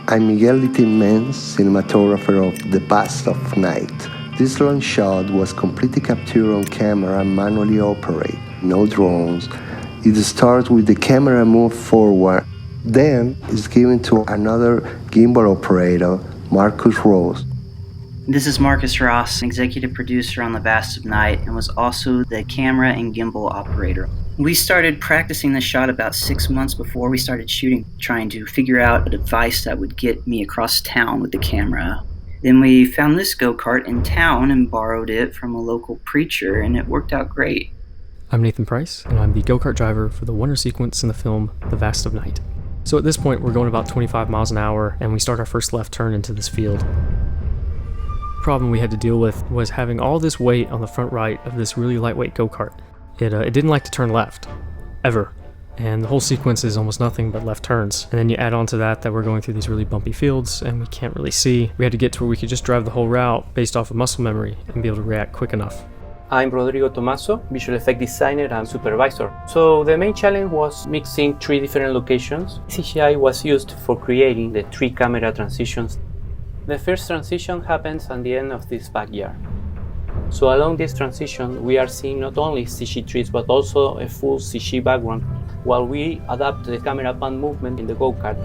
I'm Miguel Littin-Mens, cinematographer of The Past of Night. This long shot was completely captured on camera and manually operated, no drones. It starts with the camera moved forward, then is given to another gimbal operator, Marcus Rose. This is Marcus Ross, executive producer on The Vast of Night, and was also the camera and gimbal operator. We started practicing this shot about 6 months before we started shooting, trying to figure out a device that would get me across town with the camera. Then we found this go-kart in town and borrowed it from a local preacher, and it worked out great. I'm Nathan Price, and I'm the go-kart driver for the wonder sequence in the film The Vast of Night. So at this point, we're going about 25 miles an hour, and we start our first left turn into this field. The problem we had to deal with was having all this weight on the front right of this really lightweight go-kart. It didn't like to turn left, ever. And the whole sequence is almost nothing but left turns. And then you add on to that we're going through these really bumpy fields and we can't really see. We had to get to where we could just drive the whole route based off of muscle memory and be able to react quick enough. I'm Rodrigo Matos, visual effect designer and supervisor. So the main challenge was mixing 3 different locations. CGI was used for creating the 3 camera transitions. The first transition happens at the end of this backyard. So along this transition, we are seeing not only Sushi Trees but also a full CG background while we adapt the camera pan movement in the go-kart.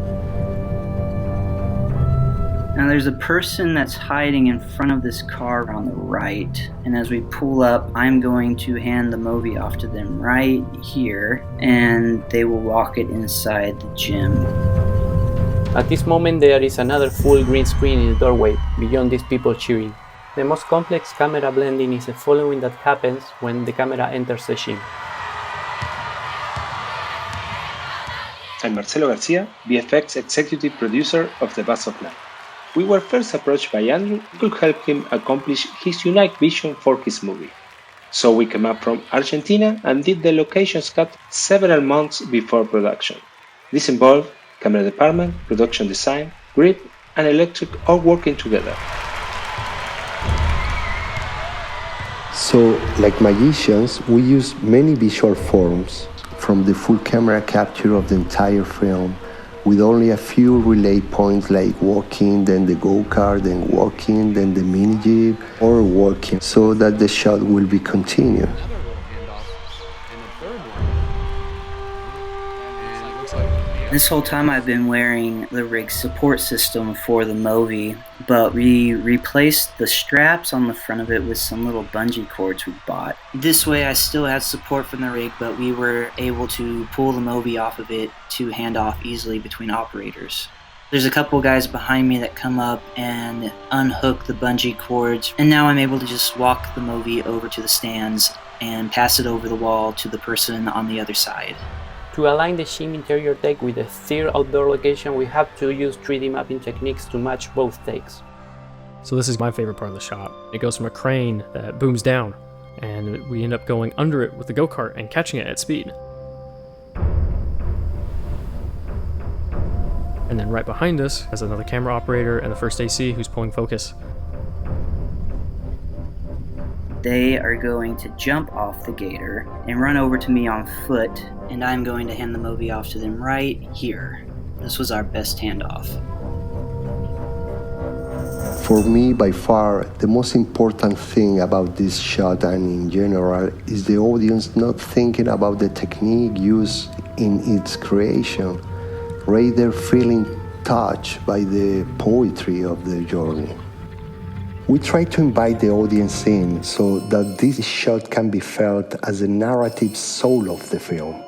Now there's a person that's hiding in front of this car on the right, and as we pull up, I'm going to hand the movie off to them right here, and they will walk it inside the gym. At this moment, there is another full green screen in the doorway, beyond these people cheering. The most complex camera blending is the following that happens when the camera enters the gym. I'm Marcelo Garcia, VFX executive producer of The Vast of Night. We were first approached by Andrew who could help him accomplish his unique vision for his movie. So we came up from Argentina and did the locations cut several months before production. This involved camera department, production design, grip, and electric all working together. So, like magicians, we use many visual forms, from the full camera capture of the entire film, with only a few relay points like walking, then the go-kart, then walking, then the mini-jeep, or walking, so that the shot will be continuous. This whole time I've been wearing the rig support system for the movie, but we replaced the straps on the front of it with some little bungee cords we bought. This way I still had support from the rig, but we were able to pull the movie off of it to hand off easily between operators. There's a couple guys behind me that come up and unhook the bungee cords, and now I'm able to just walk the movie over to the stands and pass it over the wall to the person on the other side. To align the gym interior take with the third outdoor location, we have to use 3D mapping techniques to match both takes. So this is my favorite part of the shot. It goes from a crane that booms down, and we end up going under it with the go-kart and catching it at speed. And then right behind us is another camera operator and the first AC who's pulling focus. They are going to jump off the gator and run over to me on foot, and I'm going to hand the movie off to them right here. This was our best handoff. For me, by far, the most important thing about this shot and in general is the audience not thinking about the technique used in its creation, rather feeling touched by the poetry of the journey. We try to invite the audience in so that this shot can be felt as the narrative soul of the film.